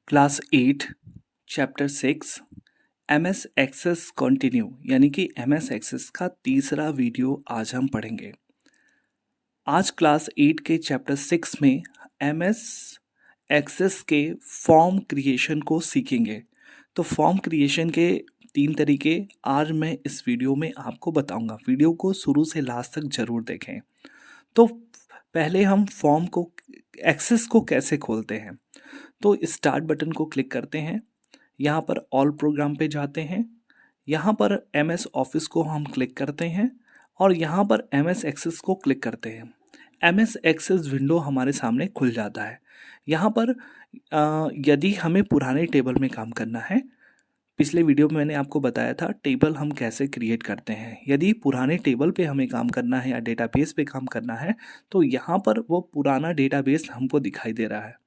Class 8 chapter 6 MS Access continue यानी कि MS access का तीसरा वीडियो आज हम पढ़ेंगे। आज क्लास 8 के चैप्टर 6 में एमएस एक्सेस के फॉर्म क्रिएशन को सीखेंगे। तो फॉर्म क्रिएशन के 3 तरीके आज मैं इस वीडियो में आपको बताऊंगा। वीडियो को शुरू से लास्ट तक जरूर देखें। तो पहले हम फॉर्म को एक्सेस को कैसे खोलते हैं। तो स्टार्ट बटन को क्लिक करते हैं, यहाँ पर ऑल प्रोग्राम पे जाते हैं, यहाँ पर एम एस ऑफिस को हम क्लिक करते हैं और यहाँ पर एम एस एक्सेस को क्लिक करते हैं। एम एस एक्सेस विंडो हमारे सामने खुल जाता है। यहाँ पर यदि हमें पुराने टेबल में काम करना है, पिछले वीडियो में मैंने आपको बताया था टेबल हम कैसे क्रिएट करते हैं। यदि पुराने टेबल पे हमें काम करना है या डेटाबेस पे काम करना है तो यहाँ पर वो पुराना डेटाबेस हमको दिखाई दे रहा है।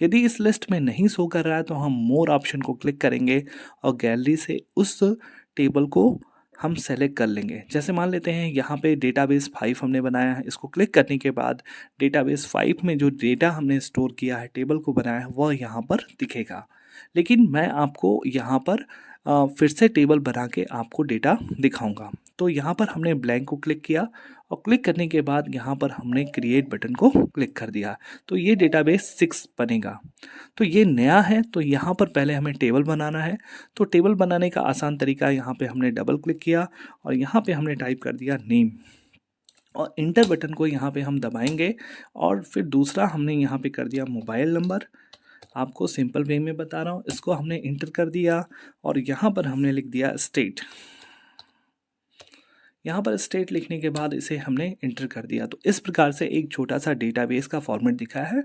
यदि इस लिस्ट में नहीं शो कर रहा है तो हम मोर ऑप्शन को क्लिक करेंगे और गैलरी से उस टेबल को हम सेलेक्ट कर लेंगे। जैसे मान लेते हैं यहाँ पे डेटाबेस 5 हमने बनाया है। इसको क्लिक करने के बाद डेटाबेस 5 में जो डेटा हमने स्टोर किया है, टेबल को बनाया है, वह यहाँ पर दिखेगा। लेकिन मैं आपको यहाँ पर फिर से टेबल बना के आपको डेटा दिखाऊंगा। तो यहाँ पर हमने ब्लैंक को क्लिक किया और क्लिक करने के बाद यहाँ पर हमने क्रिएट बटन को क्लिक कर दिया। तो ये डेटाबेस 6 बनेगा। तो ये नया है, तो यहाँ पर पहले हमें टेबल बनाना है। तो टेबल बनाने का आसान तरीका, यहाँ पे हमने डबल क्लिक किया और यहाँ पे हमने टाइप कर दिया नेम और इंटर बटन को यहाँ पे हम दबाएंगे और फिर दूसरा हमने यहाँ पे कर दिया मोबाइल नंबर। आपको सिंपल वे में बता रहा हूँ। इसको हमने इंटर कर दिया और यहाँ पर हमने लिख दिया स्टेट। यहाँ पर स्टेट लिखने के बाद इसे हमने इंटर कर दिया। तो इस प्रकार से एक छोटा सा डेटाबेस का फॉर्मेट दिखा है।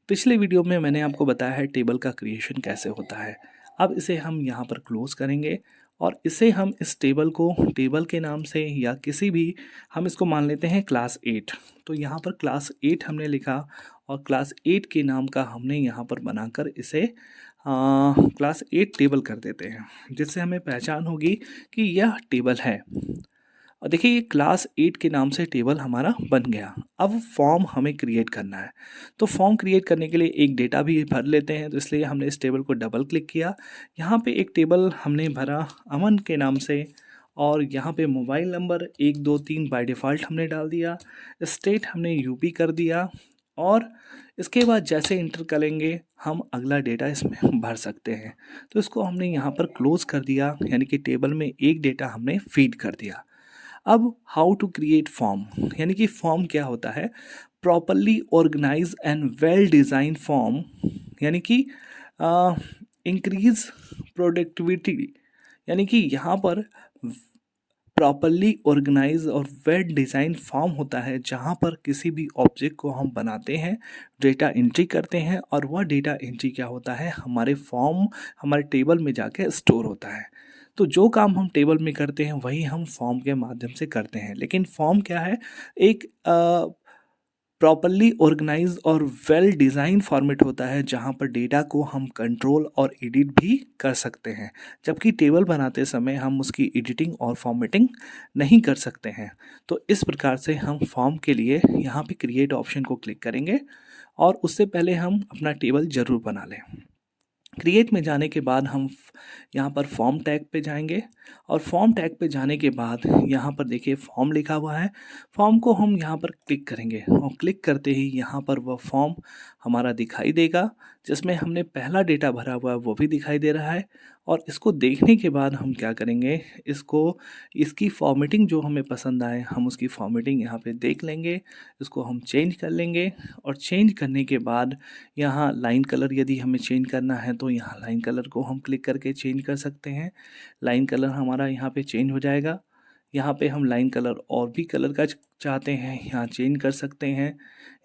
पिछले वीडियो में मैंने आपको बताया है टेबल का क्रिएशन कैसे होता है। अब इसे हम यहाँ पर क्लोज करेंगे और इसे हम इस टेबल को टेबल के नाम से या किसी भी, हम इसको मान लेते हैं क्लास 8। तो यहाँ पर क्लास 8 हमने लिखा और क्लास 8 के नाम का हमने यहाँ पर बनाकर इसे क्लास 8 टेबल कर देते हैं, जिससे हमें पहचान होगी कि यह टेबल है। और देखिए ये क्लास 8 के नाम से टेबल हमारा बन गया। अब फॉर्म हमें क्रिएट करना है। तो फॉर्म क्रिएट करने के लिए एक डेटा भी भर लेते हैं। तो इसलिए हमने इस टेबल को डबल क्लिक किया। यहाँ पे एक टेबल हमने भरा अमन के नाम से और यहाँ पे मोबाइल नंबर 123 बाय डिफ़ॉल्ट हमने डाल दिया। स्टेट हमने यूपी कर दिया और इसके बाद जैसे इंटर करेंगे हम अगला डेटा इसमें भर सकते हैं। तो इसको हमने यहाँ पर क्लोज कर दिया, यानी कि टेबल में एक डेटा हमने फीड कर दिया। अब हाउ टू क्रिएट फॉर्म, यानी कि फॉर्म क्या होता है। Properly organise and well design form, यानी कि इंक्रीज प्रोडक्टिविटी, यानी कि यहाँ पर प्रॉपरली ऑर्गेनाइज और वेल डिज़ाइन फॉर्म होता है जहाँ पर किसी भी ऑब्जेक्ट को हम बनाते हैं, डेटा एंट्री करते हैं और वह डेटा एंट्री क्या होता है, हमारे फॉर्म हमारे टेबल में जाके स्टोर होता है। तो जो काम हम टेबल में करते हैं वही हम फॉर्म के माध्यम से करते हैं। लेकिन फॉर्म क्या है, एक प्रॉपरली ऑर्गेनाइज और वेल डिज़ाइन फॉर्मेट होता है जहाँ पर डेटा को हम कंट्रोल और एडिट भी कर सकते हैं, जबकि टेबल बनाते समय हम उसकी एडिटिंग और फॉर्मेटिंग नहीं कर सकते हैं। तो इस प्रकार से हम फॉर्म के लिए यहाँ पे क्रिएट ऑप्शन को क्लिक करेंगे और उससे पहले हम अपना टेबल ज़रूर बना लें। क्रिएट में जाने के बाद हम यहाँ पर फॉर्म टैग पे जाएंगे और फॉर्म टैग पे जाने के बाद यहाँ पर देखिए फॉर्म लिखा हुआ है। फॉर्म को हम यहाँ पर क्लिक करेंगे और क्लिक करते ही यहाँ पर वह फॉर्म हमारा दिखाई देगा, जिसमें हमने पहला डेटा भरा हुआ है वो भी दिखाई दे रहा है। और इसको देखने के बाद हम क्या करेंगे, इसकी फॉर्मेटिंग जो हमें पसंद आए हम उसकी फॉर्मेटिंग यहाँ पे देख लेंगे। इसको हम चेंज कर लेंगे और चेंज करने के बाद यहाँ लाइन कलर यदि हमें चेंज करना है तो यहाँ लाइन कलर को हम क्लिक करके चेंज कर सकते हैं। लाइन कलर हमारा यहाँ पे चेंज हो जाएगा। यहाँ पे हम लाइन कलर और भी कलर का चाहते हैं यहाँ चेंज कर सकते हैं।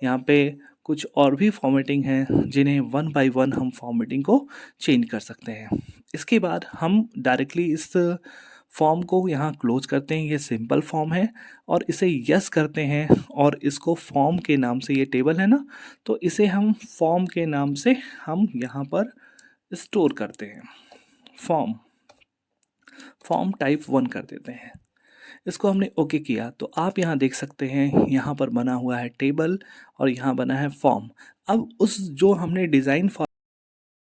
यहाँ पे कुछ और भी फॉर्मेटिंग है जिन्हें 1 बाय 1 हम फॉर्मेटिंग को चेंज कर सकते हैं। इसके बाद हम डायरेक्टली इस फॉर्म को यहाँ क्लोज करते हैं। ये सिंपल फॉर्म है और इसे यस करते हैं और इसको फॉर्म के नाम से, ये टेबल है ना, तो इसे हम फॉर्म के नाम से हम यहाँ पर स्टोर करते हैं। फॉर्म टाइप 1 कर देते हैं। इसको हमने ओके किया तो आप यहाँ देख सकते हैं यहाँ पर बना हुआ है टेबल और यहाँ बना है फॉर्म। अब उस जो हमने डिज़ाइन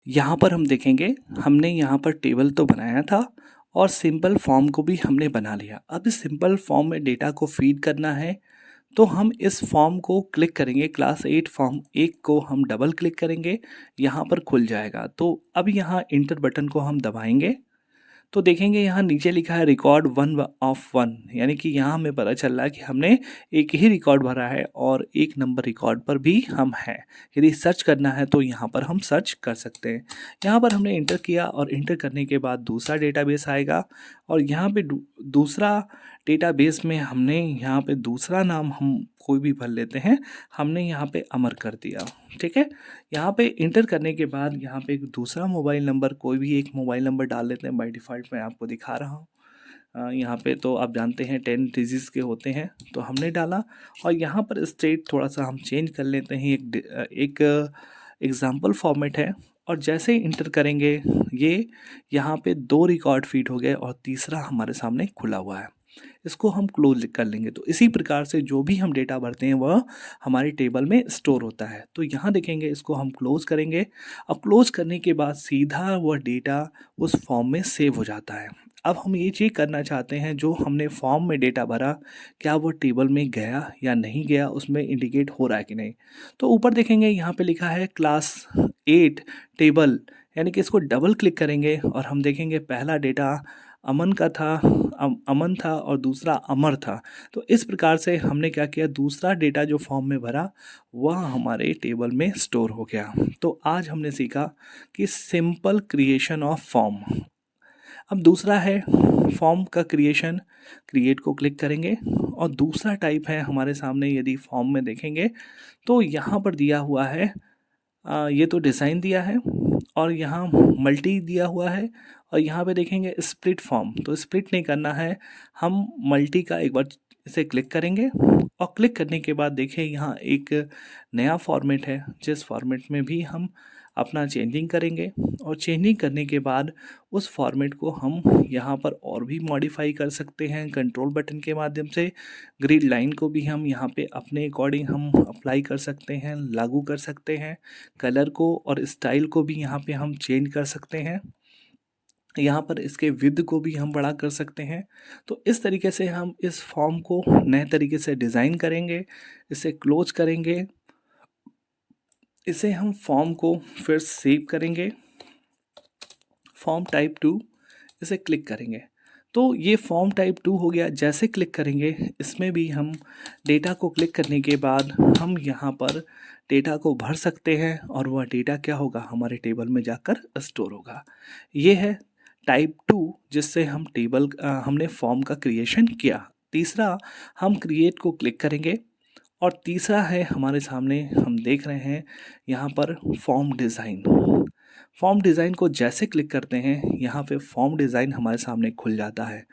यहाँ पर हम देखेंगे हमने यहाँ पर टेबल तो बनाया था और सिंपल फॉर्म को भी हमने बना लिया। अब इस सिंपल फॉर्म में डेटा को फीड करना है, तो हम इस फॉर्म को क्लिक करेंगे। क्लास 8 फॉर्म 1 को हम डबल क्लिक करेंगे, यहाँ पर खुल जाएगा। तो अब यहाँ इंटर बटन को हम दबाएंगे तो देखेंगे यहाँ नीचे लिखा है रिकॉर्ड 1 ऑफ 1, यानी कि यहाँ हमें पता चल रहा है कि हमने एक ही रिकॉर्ड भरा है और एक नंबर रिकॉर्ड पर भी हम हैं। यदि सर्च करना है तो यहाँ पर हम सर्च कर सकते हैं। यहाँ पर हमने इंटर किया और इंटर करने के बाद दूसरा डेटाबेस आएगा और यहाँ पे दूसरा डेटाबेस में हमने यहाँ पे दूसरा नाम हम कोई भी भर लेते हैं। हमने यहाँ पे अमर कर दिया, ठीक है। यहाँ पे इंटर करने के बाद यहाँ पे एक दूसरा मोबाइल नंबर, कोई भी एक मोबाइल नंबर डाल लेते हैं। बाय डिफ़ॉल्ट मैं आपको दिखा रहा हूँ। यहाँ पे तो आप जानते हैं 10 डिजिट्स के होते हैं, तो हमने डाला। और यहाँ पर स्टेट थोड़ा सा हम चेंज कर लेते हैं, एक एग्ज़ाम्पल फॉर्मेट है। और जैसे ही इंटर करेंगे ये यहाँ पे 2 रिकॉर्ड फीड हो गए और तीसरा हमारे सामने खुला हुआ है। इसको हम क्लोज कर लेंगे। तो इसी प्रकार से जो भी हम डेटा भरते हैं वह हमारी टेबल में स्टोर होता है। तो यहाँ देखेंगे इसको हम क्लोज करेंगे। अब क्लोज करने के बाद सीधा वह डेटा उस फॉर्म में सेव हो जाता है। अब हम ये चेक करना चाहते हैं जो हमने फॉर्म में डेटा भरा क्या वो टेबल में गया या नहीं गया, उसमें इंडिकेट हो रहा है कि नहीं। तो ऊपर देखेंगे यहाँ पे लिखा है क्लास 8 टेबल, यानी कि इसको डबल क्लिक करेंगे और हम देखेंगे पहला डेटा अमन का था, अमन था और दूसरा अमर था। तो इस प्रकार से हमने क्या किया, दूसरा डेटा जो फॉर्म में भरा वह हमारे टेबल में स्टोर हो गया। तो आज हमने सीखा कि सिंपल क्रिएशन ऑफ फॉर्म। अब दूसरा है फॉर्म का क्रिएशन। क्रिएट को क्लिक करेंगे और दूसरा टाइप है हमारे सामने। यदि फॉर्म में देखेंगे तो यहाँ पर दिया हुआ है ये तो डिज़ाइन दिया है और यहाँ मल्टी दिया हुआ है और यहाँ पे देखेंगे स्प्लिट फॉर्म। तो स्प्लिट नहीं करना है, हम मल्टी का एक बार इसे क्लिक करेंगे और क्लिक करने के बाद देखिए यहाँ एक नया फॉर्मेट है जिस फॉर्मेट में भी हम अपना चेंजिंग करेंगे। और चेंजिंग करने के बाद उस फॉर्मेट को हम यहाँ पर और भी मॉडिफाई कर सकते हैं कंट्रोल बटन के माध्यम से। ग्रिड लाइन को भी हम यहाँ पे अपने अकॉर्डिंग हम अप्लाई कर सकते हैं, लागू कर सकते हैं। कलर को और स्टाइल को भी यहाँ पे हम चेंज कर सकते हैं। यहाँ पर इसके विड्थ को भी हम बड़ा कर सकते हैं। तो इस तरीके से हम इस फॉर्म को नए तरीके से डिज़ाइन करेंगे, इसे क्लोज करेंगे, इसे हम फॉर्म को फिर सेव करेंगे, फॉर्म टाइप 2 इसे क्लिक करेंगे। तो ये फॉर्म टाइप 2 हो गया। जैसे क्लिक करेंगे इसमें भी हम डेटा को क्लिक करने के बाद हम यहाँ पर डेटा को भर सकते हैं और वह डेटा क्या होगा, हमारे टेबल में जाकर स्टोर होगा। ये है टाइप 2 जिससे हम हमने फॉर्म का क्रिएशन किया। तीसरा हम क्रिएट को क्लिक करेंगे और तीसरा है हमारे सामने हम देख रहे हैं यहाँ पर फॉर्म डिज़ाइन। फॉर्म डिज़ाइन को जैसे क्लिक करते हैं यहाँ पे फॉर्म डिज़ाइन हमारे सामने खुल जाता है।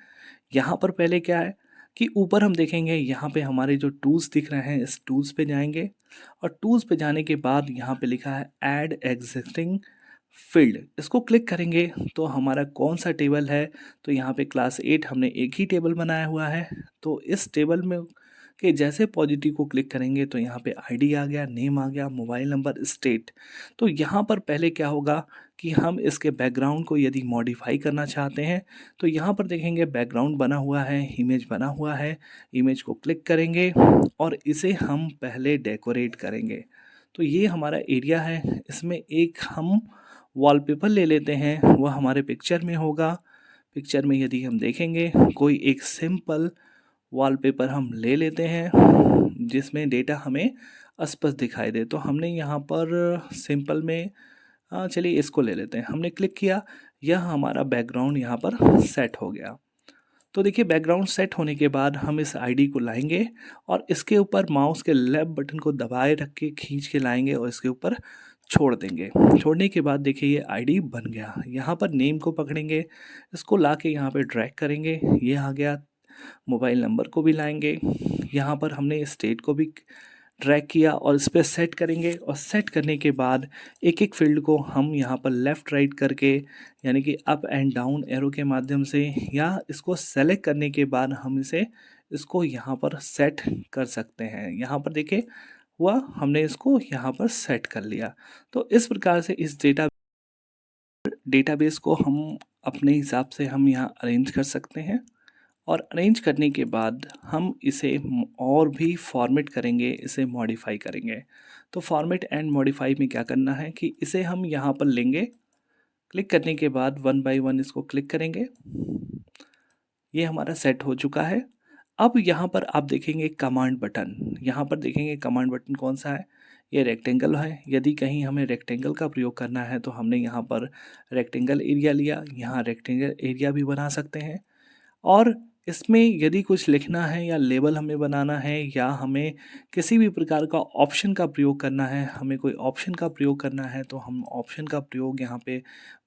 यहाँ पर पहले क्या है कि ऊपर हम देखेंगे यहाँ पे हमारे जो टूल्स दिख रहे हैं, इस टूल्स पे जाएंगे और टूल्स पे जाने के बाद यहाँ पे लिखा है ऐड एग्जिस्टिंग फील्ड। इसको क्लिक करेंगे तो हमारा कौन सा टेबल है, तो यहाँ पे क्लास 8 हमने एक ही टेबल बनाया हुआ है। तो इस टेबल में कि जैसे पॉजिटिव को क्लिक करेंगे तो यहाँ पे आईडी आ गया, नेम आ गया, मोबाइल नंबर, स्टेट। तो यहाँ पर पहले क्या होगा कि हम इसके बैकग्राउंड को यदि मॉडिफाई करना चाहते हैं तो यहाँ पर देखेंगे बैकग्राउंड बना हुआ है, इमेज बना हुआ है। इमेज को क्लिक करेंगे और इसे हम पहले डेकोरेट करेंगे। तो ये हमारा एरिया है, इसमें एक हम वॉलपेपर ले लेते हैं, वह हमारे पिक्चर में होगा। पिक्चर में यदि हम देखेंगे कोई एक सिंपल वॉलपेपर हम ले लेते हैं जिसमें डेटा हमें स्पष्ट दिखाई दे। तो हमने यहाँ पर सिंपल में चलिए इसको ले लेते हैं। हमने क्लिक किया, यह हमारा बैकग्राउंड यहाँ पर सेट हो गया। तो देखिए बैकग्राउंड सेट होने के बाद हम इस आईडी को लाएंगे और इसके ऊपर माउस के लेफ्ट बटन को दबाए रख के खींच के लाएंगे और इसके ऊपर छोड़ देंगे। छोड़ने के बाद देखिए ये आईडी बन गया। यहाँ पर नेम को पकड़ेंगे, इसको ला के यहाँ पे ड्रैग करेंगे, ये आ गया। मोबाइल नंबर को भी लाएंगे, यहाँ पर हमने स्टेट को भी ड्रैग किया और इस पर सेट करेंगे। और सेट करने के बाद एक एक फील्ड को हम यहाँ पर लेफ़्ट राइट करके यानी कि अप एंड डाउन एरो के माध्यम से या इसको सेलेक्ट करने के बाद हम इसको यहाँ पर सेट कर सकते हैं। यहाँ पर देखिए हुआ, हमने इसको यहाँ पर सेट कर लिया। तो इस प्रकार से इस डेटा डेटाबेस को हम अपने हिसाब से हम यहाँ अरेंज कर सकते हैं और अरेंज करने के बाद हम इसे और भी फॉर्मेट करेंगे, इसे मॉडिफाई करेंगे। तो फॉर्मेट एंड मॉडिफाई में क्या करना है कि इसे हम यहाँ पर लेंगे, क्लिक करने के बाद वन बाय वन इसको क्लिक करेंगे। ये हमारा सेट हो चुका है। अब यहाँ पर आप देखेंगे कमांड बटन, यहाँ पर देखेंगे कमांड बटन कौन सा है, ये रेक्टेंगल है। यदि कहीं हमें रेक्टेंगल का प्रयोग करना है तो हमने यहाँ पर रेक्टेंगल एरिया लिया, यहाँ रेक्टेंगल एरिया भी बना सकते हैं। और इसमें यदि कुछ लिखना है या लेबल हमें बनाना है या हमें किसी भी प्रकार का ऑप्शन का प्रयोग करना है, हमें कोई ऑप्शन का प्रयोग करना है तो हम ऑप्शन का प्रयोग यहाँ पे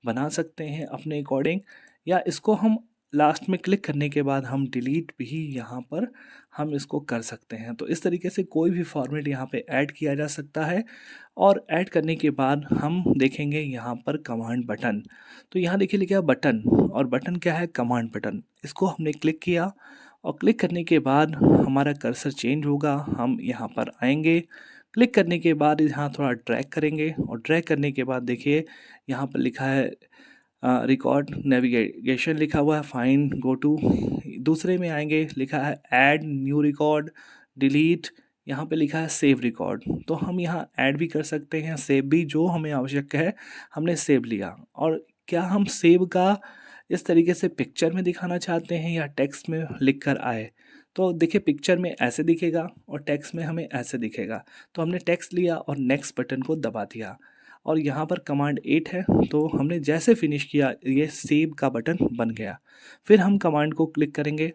बना सकते हैं अपने अकॉर्डिंग, या इसको हम लास्ट में क्लिक करने के बाद हम डिलीट भी यहाँ पर हम इसको कर सकते हैं। तो इस तरीके से कोई भी फॉर्मेट यहाँ पे ऐड किया जा सकता है। और ऐड करने के बाद हम देखेंगे यहाँ पर कमांड बटन। तो यहाँ देखिए लिखा है बटन, और बटन क्या है, कमांड बटन। इसको हमने क्लिक किया और क्लिक करने के बाद हमारा कर्सर चेंज होगा, हम यहाँ पर आएंगे। क्लिक करने के बाद यहाँ थोड़ा ड्रैग करेंगे और ड्रैग करने के बाद देखिए यहाँ पर लिखा है रिकॉर्ड नेविगेशन लिखा हुआ है, फाइंड गो टू। दूसरे में आएंगे, लिखा है ऐड न्यू रिकॉर्ड, डिलीट, यहाँ पे लिखा है सेव रिकॉर्ड। तो हम यहाँ ऐड भी कर सकते हैं, सेव भी, जो हमें आवश्यक है हमने सेव लिया। और क्या हम सेव का इस तरीके से पिक्चर में दिखाना चाहते हैं या टेक्स्ट में लिख कर आए, तो देखिए पिक्चर में ऐसे दिखेगा और टेक्स्ट में हमें ऐसे दिखेगा। तो हमने टेक्स्ट लिया और नेक्स्ट बटन को दबा दिया और यहाँ पर कमांड 8 है, तो हमने जैसे फिनिश किया ये सेव का बटन बन गया। फिर हम कमांड को क्लिक करेंगे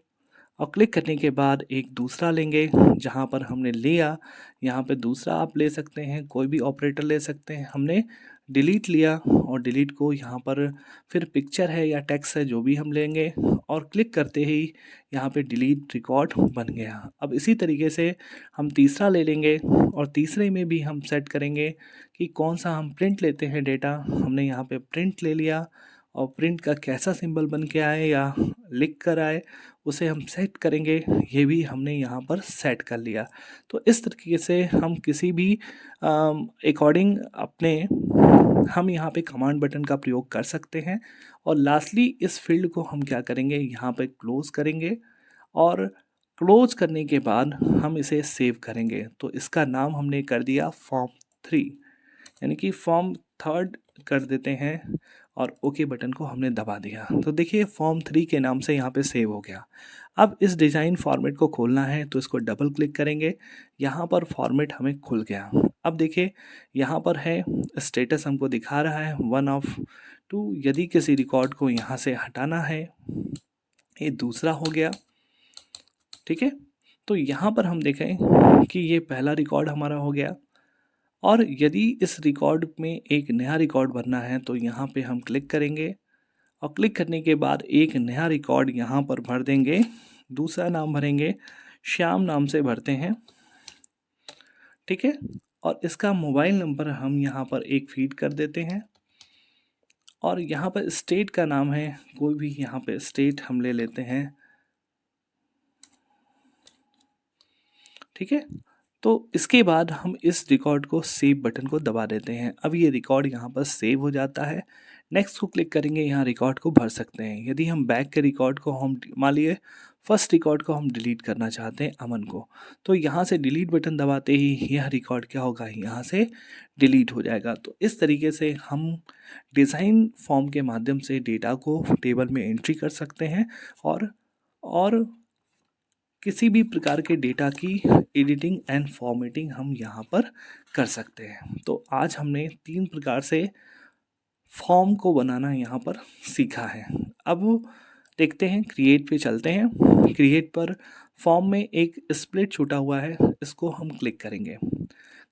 और क्लिक करने के बाद एक दूसरा लेंगे, जहाँ पर हमने लिया यहाँ पे दूसरा आप ले सकते हैं, कोई भी ऑपरेटर ले सकते हैं। हमने डिलीट लिया और डिलीट को यहाँ पर फिर पिक्चर है या टेक्स्ट है जो भी हम लेंगे और क्लिक करते ही यहाँ पे डिलीट रिकॉर्ड बन गया। अब इसी तरीके से हम तीसरा ले लेंगे और तीसरे में भी हम सेट करेंगे कि कौन सा हम प्रिंट लेते हैं डेटा। हमने यहाँ पे प्रिंट ले लिया और प्रिंट का कैसा सिंबल बन के आए या लिख कर आए उसे हम सेट करेंगे, ये भी हमने यहाँ पर सेट कर लिया। तो इस तरीके से हम किसी भी अकॉर्डिंग अपने हम यहाँ पे कमांड बटन का प्रयोग कर सकते हैं। और लास्टली इस फील्ड को हम क्या करेंगे, यहाँ पे क्लोज करेंगे और क्लोज करने के बाद हम इसे सेव करेंगे। तो इसका नाम हमने कर दिया फॉर्म 3, यानी कि फॉर्म 3 कर देते हैं और ओके बटन को हमने दबा दिया। तो देखिए फॉर्म 3 के नाम से यहाँ पे सेव हो गया। अब इस डिज़ाइन फॉर्मेट को खोलना है तो इसको डबल क्लिक करेंगे, यहाँ पर फॉर्मेट हमें खुल गया। अब देखिए यहाँ पर है स्टेटस, हमको दिखा रहा है 1 ऑफ 2। यदि किसी रिकॉर्ड को यहाँ से हटाना है, ये दूसरा हो गया, ठीक है। तो यहाँ पर हम देखें कि ये पहला रिकॉर्ड हमारा हो गया। और यदि इस रिकॉर्ड में एक नया रिकॉर्ड भरना है तो यहाँ पे हम क्लिक करेंगे और क्लिक करने के बाद एक नया रिकॉर्ड यहाँ पर भर देंगे। दूसरा नाम भरेंगे, श्याम नाम से भरते हैं, ठीक है। और इसका मोबाइल नंबर हम यहाँ पर एक फीड कर देते हैं और यहाँ पर स्टेट का नाम है कोई भी, यहाँ पे स्टेट हम ले लेते हैं, ठीक है। तो इसके बाद हम इस रिकॉर्ड को सेव बटन को दबा देते हैं। अब ये रिकॉर्ड यहाँ पर सेव हो जाता है। नेक्स्ट को क्लिक करेंगे, यहाँ रिकॉर्ड को भर सकते हैं। यदि हम बैक के रिकॉर्ड को हम मान लिए फर्स्ट रिकॉर्ड को हम डिलीट करना चाहते हैं, अमन को, तो यहाँ से डिलीट बटन दबाते ही यह रिकॉर्ड क्या होगा, यहाँ से डिलीट हो जाएगा। तो इस तरीके से हम डिज़ाइन फॉर्म के माध्यम से डेटा को टेबल में एंट्री कर सकते हैं और किसी भी प्रकार के डेटा की एडिटिंग एंड फॉर्मेटिंग हम यहाँ पर कर सकते हैं। तो आज हमने 3 प्रकार से फॉर्म को बनाना यहाँ पर सीखा है। अब देखते हैं क्रिएट पे चलते हैं। क्रिएट पर फॉर्म में एक स्प्लिट छूटा हुआ है, इसको हम क्लिक करेंगे।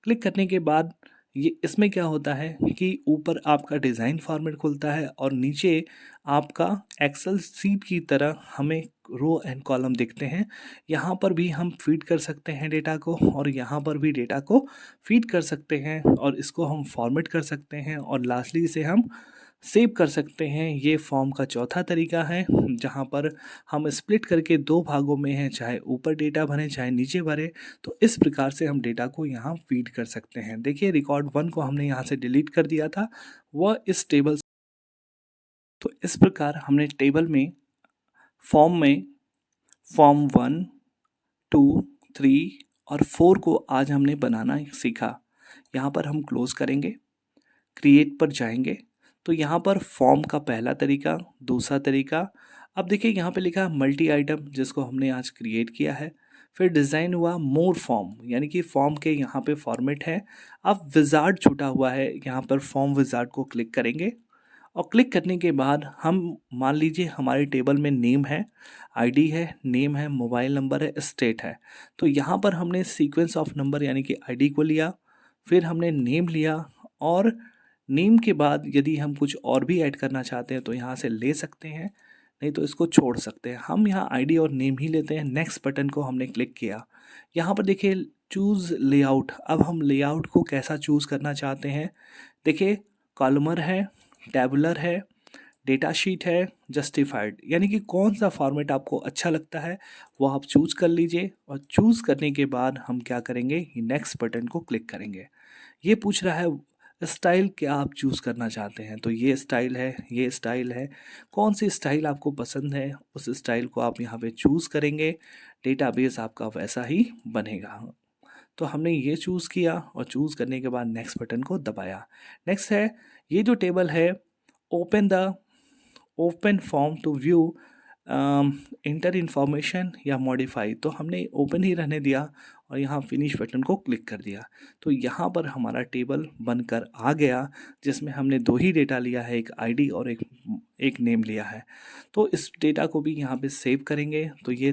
क्लिक करने के बाद ये इसमें क्या होता है कि ऊपर आपका डिज़ाइन फॉर्मेट खुलता है और नीचे आपका एक्सेल सीट की तरह हमें रो एंड कॉलम दिखते हैं। यहाँ पर भी हम फीड कर सकते हैं डेटा को और यहाँ पर भी डेटा को फीड कर सकते हैं और इसको हम फॉर्मेट कर सकते हैं और लास्टली इसे हम सेव कर सकते हैं। ये फॉर्म का चौथा तरीका है जहाँ पर हम स्प्लिट करके 2 भागों में हैं, चाहे ऊपर डेटा भरें चाहे नीचे भरें। तो इस प्रकार से हम डेटा को यहाँ फीड कर सकते हैं। देखिए रिकॉर्ड 1 को हमने यहाँ से डिलीट कर दिया था, वह इस टेबल तो इस प्रकार हमने टेबल में फॉर्म 1, 2, 3 और 4 को आज हमने बनाना सीखा। यहाँ पर हम क्लोज करेंगे, क्रिएट पर जाएंगे तो यहाँ पर फॉर्म का पहला तरीका, दूसरा तरीका। अब देखिए यहाँ पे लिखा है मल्टी आइटम, जिसको हमने आज क्रिएट किया है। फिर डिज़ाइन हुआ मोर फॉर्म, यानी कि फॉर्म के यहाँ पे फॉर्मेट है। अब विजार्ड छूटा हुआ है, यहाँ पर फॉर्म विजार्ड को क्लिक करेंगे और क्लिक करने के बाद हम मान लीजिए हमारे टेबल में नेम है, आईडी है, नेम है, मोबाइल नंबर है, स्टेट है। तो यहाँ पर हमने सीक्वेंस ऑफ नंबर यानी कि आईडी को लिया, फिर हमने नेम लिया और नेम के बाद यदि हम कुछ और भी ऐड करना चाहते हैं तो यहाँ से ले सकते हैं, नहीं तो इसको छोड़ सकते हैं। हम यहाँ आईडी और नेम ही लेते हैं। नेक्स्ट बटन को हमने क्लिक किया। यहाँ पर देखिए चूज़ लेआउट। अब हम लेआउट को कैसा चूज़ करना चाहते हैं। देखिए कॉलमर है, टैबुलर है, डेटा शीट है, जस्टिफाइड, यानी कि कौन सा फॉर्मेट आपको अच्छा लगता है वो आप चूज़ कर लीजिए। और चूज़ करने के बाद हम क्या करेंगे, नेक्स्ट बटन को क्लिक करेंगे। ये पूछ रहा है स्टाइल क्या आप चूज़ करना चाहते हैं, तो ये स्टाइल है, ये स्टाइल है। कौन सी स्टाइल आपको पसंद है उस स्टाइल को आप यहाँ पे चूज़ करेंगे। डेटाबेस आपका वैसा ही बनेगा। तो हमने ये चूज़ किया और चूज़ करने के बाद नेक्स्ट बटन को दबाया। नेक्स्ट है ये जो टेबल है, open form to view enter information या मॉडिफाई, तो हमने ओपन ही रहने दिया और यहाँ फिनिश बटन को क्लिक कर दिया। तो यहाँ पर हमारा टेबल बनकर आ गया, जिसमें हमने 2 ही डेटा लिया है, एक आईडी और एक नेम लिया है। तो इस डेटा को भी यहाँ पे सेव करेंगे। तो ये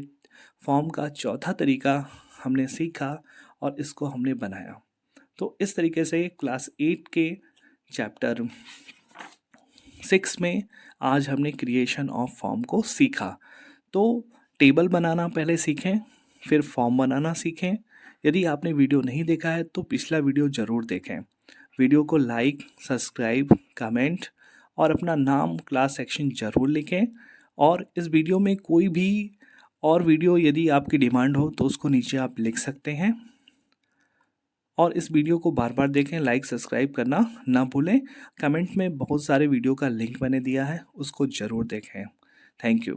फॉर्म का चौथा तरीका हमने सीखा और इसको हमने बनाया। तो इस तरीके से क्लास 8 के चैप्टर 6 में आज हमने क्रिएशन ऑफ फॉर्म को सीखा। तो टेबल बनाना पहले सीखें, फिर फॉर्म बनाना सीखें। यदि आपने वीडियो नहीं देखा है तो पिछला वीडियो ज़रूर देखें। वीडियो को लाइक, सब्सक्राइब, कमेंट और अपना नाम, क्लास सेक्शन ज़रूर लिखें। और इस वीडियो में कोई भी और वीडियो यदि आपकी डिमांड हो तो उसको नीचे आप लिख सकते हैं। और इस वीडियो को बार बार देखें, लाइक सब्सक्राइब करना ना भूलें। कमेंट में बहुत सारे वीडियो का लिंक मैंने दिया है, उसको ज़रूर देखें। Thank you.